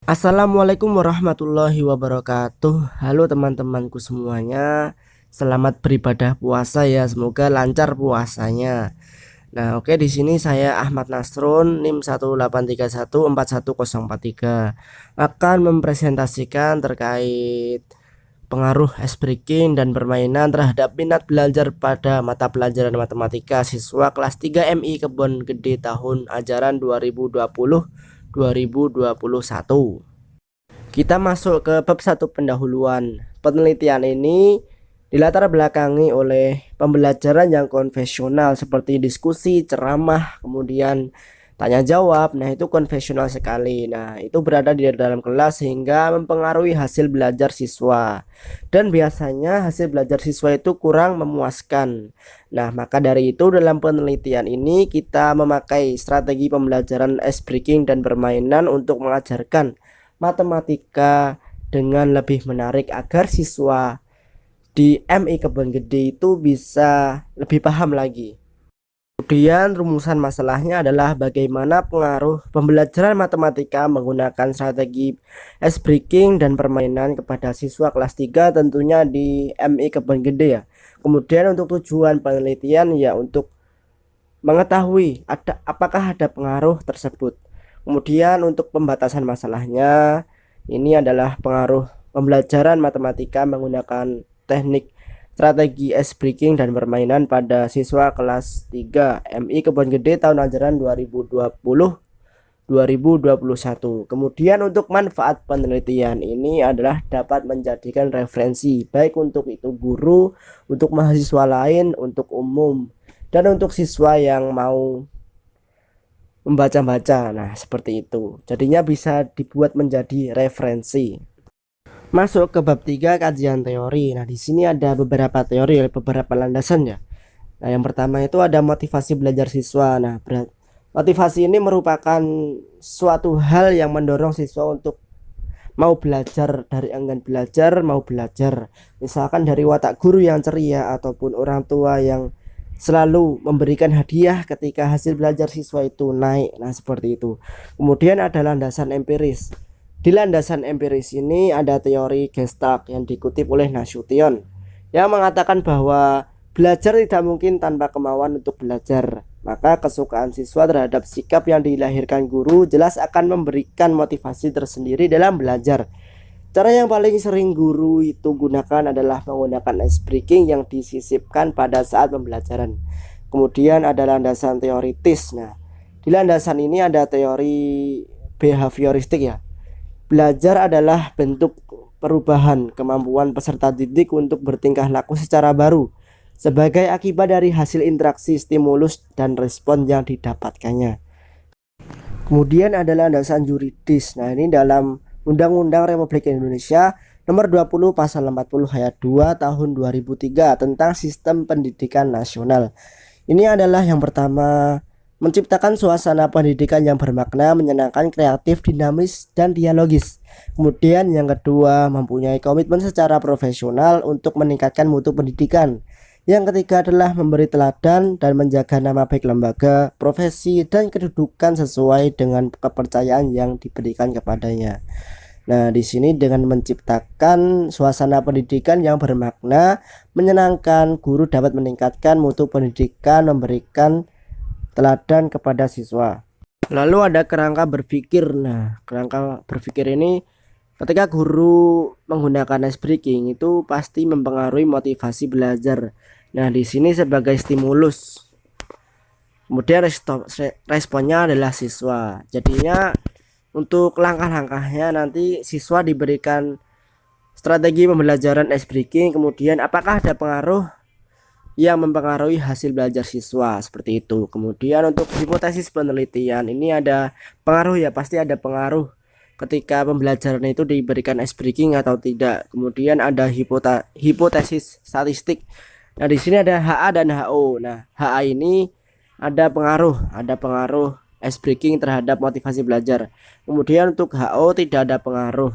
Assalamualaikum warahmatullahi wabarakatuh. Halo teman-temanku semuanya. Selamat beribadah puasa ya. Semoga lancar puasanya. Nah, oke, di sini saya Ahmad Nasrun NIM 183141043 akan mempresentasikan terkait pengaruh ice breaking dan permainan terhadap minat belajar pada mata pelajaran matematika siswa kelas 3 MI Kebon Gede tahun ajaran 2020-2021. Kita masuk ke bab 1 pendahuluan. Penelitian ini dilatar belakangi oleh pembelajaran yang konvensional seperti diskusi, ceramah, kemudian tanya jawab. Nah, itu konvensional sekali. Nah, itu berada di dalam kelas sehingga mempengaruhi hasil belajar siswa. Dan biasanya hasil belajar siswa itu kurang memuaskan. Nah, maka dari itu dalam penelitian ini kita memakai strategi pembelajaran ice breaking dan permainan untuk mengajarkan matematika dengan lebih menarik agar siswa di MI Kebon Gede itu bisa lebih paham lagi. Kemudian rumusan masalahnya adalah bagaimana pengaruh pembelajaran matematika menggunakan strategi ice breaking dan permainan kepada siswa kelas 3 tentunya di MI Kebon Gede ya. Kemudian untuk tujuan penelitian ya untuk mengetahui apakah ada pengaruh tersebut. Kemudian untuk pembatasan masalahnya ini adalah pengaruh pembelajaran matematika menggunakan teknik strategi ice breaking dan permainan pada siswa kelas 3 MI Kebon Gede tahun ajaran 2020-2021. Kemudian untuk manfaat penelitian ini adalah dapat menjadikan referensi baik untuk itu guru, untuk mahasiswa lain, untuk umum, dan untuk siswa yang mau membaca-baca. Nah, seperti itu. Jadinya bisa dibuat menjadi referensi. Masuk ke bab 3 kajian teori. Nah, di sini ada beberapa teori, beberapa landasan ya. Nah, yang pertama itu ada motivasi belajar siswa. Nah, motivasi ini merupakan suatu hal yang mendorong siswa untuk mau belajar, dari enggan belajar mau belajar. Misalkan dari watak guru yang ceria ataupun orang tua yang selalu memberikan hadiah ketika hasil belajar siswa itu naik. Nah, seperti itu. Kemudian ada landasan empiris. Di landasan empiris ini ada teori Gestalt yang dikutip oleh Nasution yang mengatakan bahwa belajar tidak mungkin tanpa kemauan untuk belajar. Maka kesukaan siswa terhadap sikap yang dilahirkan guru jelas akan memberikan motivasi tersendiri dalam belajar. Cara yang paling sering guru itu gunakan adalah menggunakan ice breaking yang disisipkan pada saat pembelajaran. Kemudian ada landasan teoritis. Nah, di landasan ini ada teori behavioristik ya. Belajar adalah bentuk perubahan kemampuan peserta didik untuk bertingkah laku secara baru sebagai akibat dari hasil interaksi stimulus dan respon yang didapatkannya. Kemudian ada landasan yuridis. Nah, ini dalam Undang-Undang Republik Indonesia Nomor 20 Pasal 40 Ayat 2 Tahun 2003 tentang Sistem Pendidikan Nasional. Ini adalah yang pertama, menciptakan suasana pendidikan yang bermakna, menyenangkan, kreatif, dinamis, dan dialogis. Kemudian yang kedua, mempunyai komitmen secara profesional untuk meningkatkan mutu pendidikan. Yang ketiga adalah memberi teladan dan menjaga nama baik lembaga, profesi, dan kedudukan sesuai dengan kepercayaan yang diberikan kepadanya. Nah, di sini dengan menciptakan suasana pendidikan yang bermakna, menyenangkan, guru dapat meningkatkan mutu pendidikan, memberikan teladan kepada siswa. Lalu ada kerangka berpikir. Nah, kerangka berpikir ini ketika guru menggunakan ice breaking itu pasti mempengaruhi motivasi belajar. Nah, di sini sebagai stimulus. Kemudian responnya adalah siswa. Jadinya untuk langkah-langkahnya nanti siswa diberikan strategi pembelajaran ice breaking, kemudian apakah ada pengaruh yang mempengaruhi hasil belajar siswa, seperti itu. Kemudian untuk hipotesis penelitian ini ada pengaruh ya, pasti ada pengaruh ketika pembelajaran itu diberikan ice breaking atau tidak. Kemudian ada hipotesis statistik. Nah, di sini ada HA dan HO. Nah, HA ini ada pengaruh ice breaking terhadap motivasi belajar. Kemudian untuk HO tidak ada pengaruh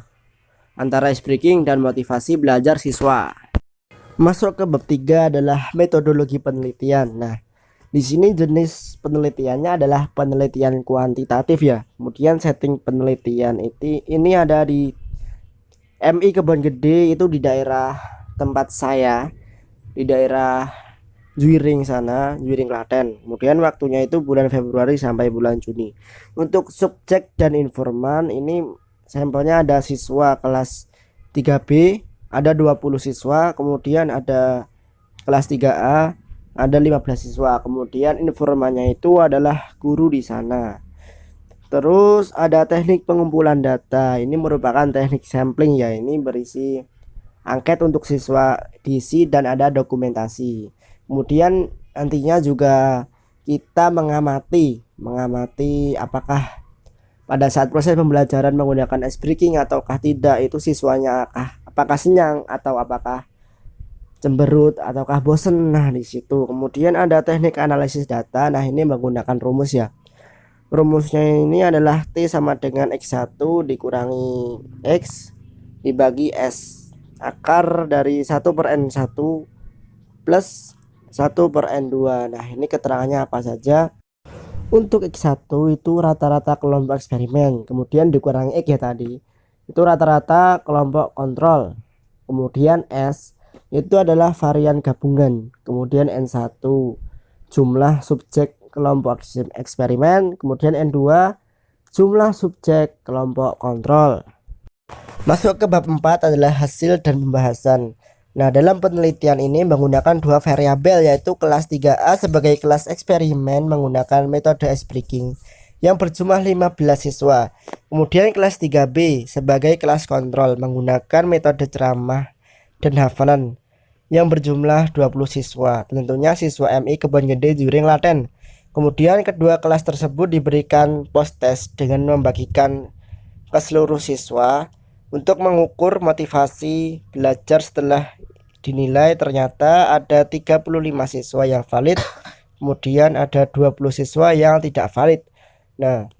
antara ice breaking dan motivasi belajar siswa. Masuk ke bab 3 adalah metodologi penelitian. Nah, Di sini jenis penelitiannya adalah penelitian kuantitatif ya. Kemudian setting penelitian ini ada di MI Kebon Gede, itu di daerah tempat saya, di daerah Juiring sana, Juiring Klaten. Kemudian waktunya itu bulan Februari sampai bulan Juni. Untuk subjek dan informan ini sampelnya ada siswa kelas 3B, ada 20 siswa, kemudian ada kelas 3A, ada 15 siswa. Kemudian informannya itu adalah guru di sana. Terus ada teknik pengumpulan data. Ini merupakan teknik sampling ya. Ini berisi angket untuk siswa diisi dan ada dokumentasi. Kemudian nantinya juga kita mengamati apakah pada saat proses pembelajaran menggunakan ice breaking ataukah tidak, itu siswanya apakah senyang atau apakah cemberut ataukah bosen. Nah, di situ. Kemudian ada teknik analisis data. Nah, ini menggunakan rumus ya. Rumusnya ini adalah T sama dengan X1 dikurangi X dibagi S, akar dari 1/N1 plus 1/N2. Nah, ini keterangannya apa saja. Untuk X1 itu rata-rata kelompok eksperimen, kemudian dikurangi X ya tadi, itu rata-rata kelompok kontrol. Kemudian S itu adalah varian gabungan. Kemudian N1 jumlah subjek kelompok eksperimen. Kemudian N2 jumlah subjek kelompok kontrol. Masuk ke bab 4 adalah hasil dan pembahasan. Nah, dalam penelitian ini menggunakan dua variabel, yaitu kelas 3A sebagai kelas eksperimen menggunakan metode ice breaking yang berjumlah 15 siswa. Kemudian kelas 3B sebagai kelas kontrol menggunakan metode ceramah dan hafalan yang berjumlah 20 siswa. Tentunya siswa MI Kebon Gede Juiring Klaten. Kemudian kedua kelas tersebut diberikan post test dengan membagikan ke seluruh siswa untuk mengukur motivasi belajar. Setelah dinilai ternyata ada 35 siswa yang valid, kemudian ada 20 siswa yang tidak valid. Nah,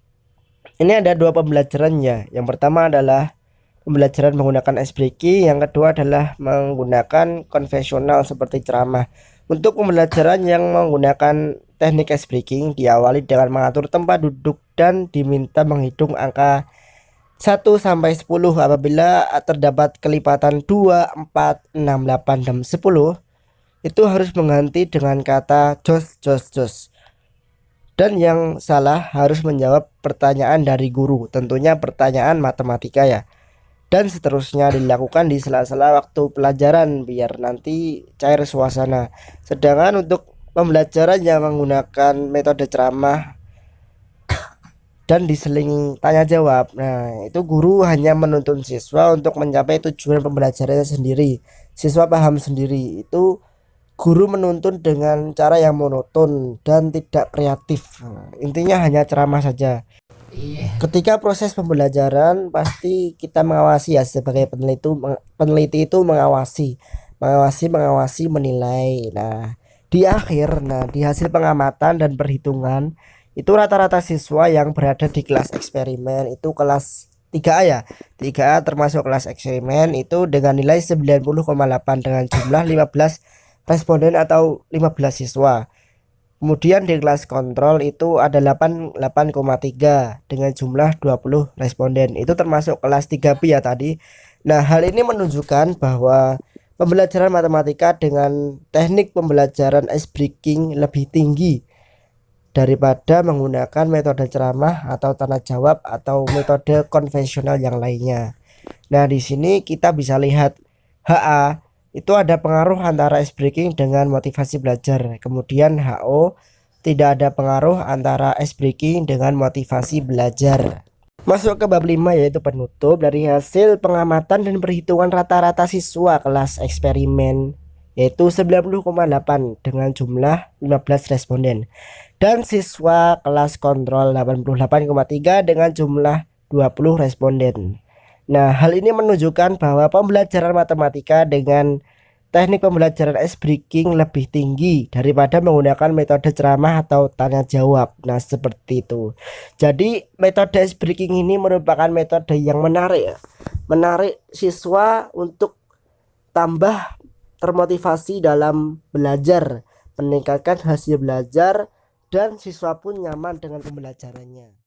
ini ada dua pembelajarannya. Yang pertama adalah pembelajaran menggunakan ice breaking, yang kedua adalah menggunakan konvensional seperti ceramah. Untuk pembelajaran yang menggunakan teknik ice breaking diawali dengan mengatur tempat duduk dan diminta menghitung angka 1 sampai 10. Apabila terdapat kelipatan 2, 4, 6, 8, dan 10, itu harus mengganti dengan kata jos jos jos. Dan yang salah harus menjawab pertanyaan dari guru, tentunya pertanyaan matematika ya. Dan seterusnya dilakukan di sela-sela waktu pelajaran biar nanti cair suasana. Sedangkan untuk pembelajaran yang menggunakan metode ceramah dan diselingi tanya jawab, nah itu guru hanya menuntun siswa untuk mencapai tujuan pembelajarannya sendiri. Siswa paham sendiri. Itu guru menuntun dengan cara yang monoton dan tidak kreatif. Nah, intinya hanya ceramah saja. Ketika proses pembelajaran pasti kita mengawasi ya, sebagai peneliti itu mengawasi menilai. Nah, di hasil pengamatan dan perhitungan itu rata-rata siswa yang berada di kelas eksperimen itu kelas 3A ya. 3A termasuk kelas eksperimen itu dengan nilai 90,8 dengan jumlah 15 responden atau 15 siswa. Kemudian di kelas kontrol itu ada 8,3 dengan jumlah 20 responden. Itu termasuk kelas 3B ya tadi. Nah, hal ini menunjukkan bahwa pembelajaran matematika dengan teknik pembelajaran ice breaking lebih tinggi daripada menggunakan metode ceramah atau tanya jawab atau metode konvensional yang lainnya. Nah, di sini kita bisa lihat HA itu ada pengaruh antara ice breaking dengan motivasi belajar. Kemudian HO tidak ada pengaruh antara ice breaking dengan motivasi belajar. Masuk ke bab 5 yaitu penutup. Dari hasil pengamatan dan perhitungan rata-rata siswa kelas eksperimen yaitu 90,8 dengan jumlah 15 responden, dan siswa kelas kontrol 88,3 dengan jumlah 20 responden. Nah, hal ini menunjukkan bahwa pembelajaran matematika dengan teknik pembelajaran ice breaking lebih tinggi daripada menggunakan metode ceramah atau tanya jawab. Nah, seperti itu. Jadi metode ice breaking ini merupakan metode yang menarik ya. Menarik siswa untuk tambah termotivasi dalam belajar. meningkatkan hasil belajar dan siswa pun nyaman dengan pembelajarannya.